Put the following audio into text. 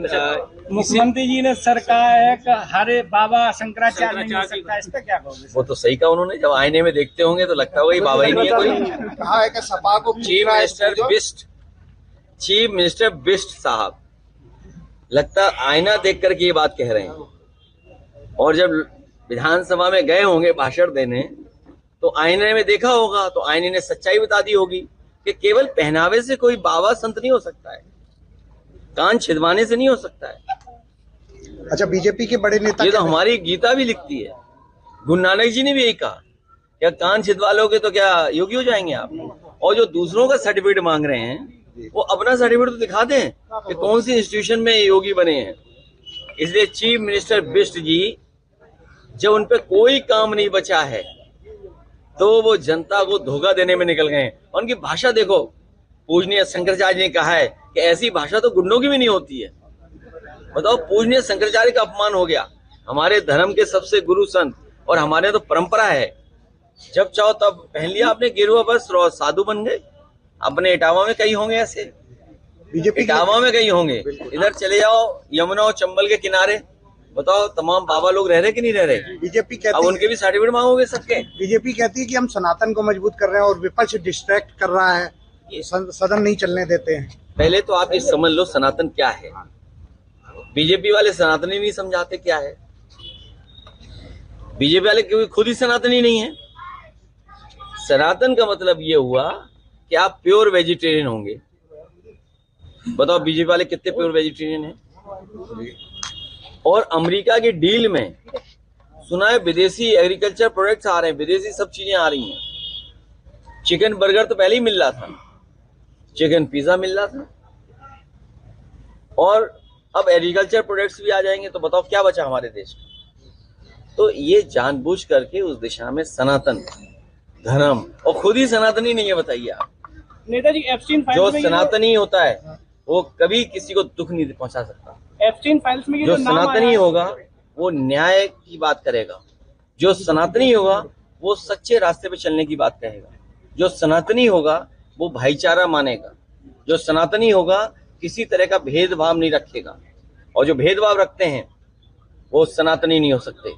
मुख्यमंत्री जी ने सरकार है कि हरे बाबा शंकराचार्य नहीं हो सकता, इस पे क्या कहोगे? वो तो सही कहा उन्होंने, जब आईने में देखते होंगे तो लगता होगा ये बाबा ही नहीं है कोई। कहा है कि सपा को चीफ मिनिस्टर बिष्ट साहब लगता आईना देख करके ये बात कह रहे हैं। और जब विधानसभा में गए होंगे भाषण देने तो आईने में देखा होगा तो आईने ने सच्चाई बता दी होगी कि केवल पहनावे से कोई बाबा संत नहीं हो सकता है, कान छिदवाने से नहीं हो सकता है। अच्छा, बीजेपी के बड़े नेता ये तो हमारी गीता भी लिखती है, गुरु नानक जी ने भी यही कहा, क्या कान छिदवा लोगे तो क्या योगी हो जाएंगे आप? और जो दूसरों का सर्टिफिकेट मांग रहे हैं वो अपना सर्टिफिकेट तो दिखा दें कि कौन सी इंस्टीट्यूशन में योगी बने हैं। इसलिए चीफ मिनिस्टर बिष्ट जी जब उन पे कोई काम नहीं बचा है तो वो जनता को धोखा देने में निकल गए। और उनकी भाषा देखो, पूजनीय शंकराचार्य ने कहा है कि ऐसी भाषा तो गुंडों की भी नहीं होती है। बताओ, पूजनीय शंकराचार्य का अपमान हो गया, हमारे धर्म के सबसे गुरु संत, और हमारे तो परंपरा है जब चाहो तब पहन लिया आपने गेरुआ वस्त्र और साधु बन गए। अपने इटावा में कहीं होंगे ऐसे, बीजेपी इटावा में कहीं होंगे, इधर चले जाओ यमुना और चंबल के किनारे, बताओ तमाम बाबा लोग रह रहे कि नहीं रह रहे? बीजेपी कहती अब उनके भी सर्टिफिकेट मांगोगे सबके? बीजेपी कहती है कि हम सनातन को मजबूत कर रहे हैं और विपक्ष डिस्ट्रैक्ट कर रहा है, सदन नहीं चलने देते हैं। पहले तो आप ये समझ लो सनातन क्या है। बीजेपी वाले सनातनी नहीं समझाते क्या है। बीजेपी वाले क्योंकि खुद ही सनातनी नहीं है। सनातन का मतलब ये हुआ कि आप प्योर वेजिटेरियन होंगे। बताओ बीजेपी वाले कितने प्योर वेजिटेरियन हैं? और अमेरिका की डील में सुना है विदेशी एग्रीकल्चर प्रोडक्ट्स आ रहे हैं, विदेशी सब चीजें आ रही हैं। चिकन बर्गर तो पहले ही मिल रहा था, चिकन पिज्जा मिल रहा था, और अब एग्रीकल्चर प्रोडक्ट्स भी आ जाएंगे। तो बताओ क्या बचा हमारे देश में? तो ये जानबूझ करके उस दिशा में सनातन धर्म, और खुद ही सनातनी नहीं है, बताइए आप। नेताजी एप्स्टीन जो फाइल्स में सनातनी होता है वो कभी किसी को दुख नहीं पहुंचा सकता। एप्स्टीन फाइल्स में जो सनातनी होगा वो न्याय की बात करेगा, जो सनातनी होगा वो सच्चे रास्ते पे चलने की बात कहेगा, जो सनातनी होगा वो भाईचारा मानेगा, जो सनातनी होगा किसी तरह का भेदभाव नहीं रखेगा, और जो भेदभाव रखते हैं वो सनातनी नहीं हो सकते।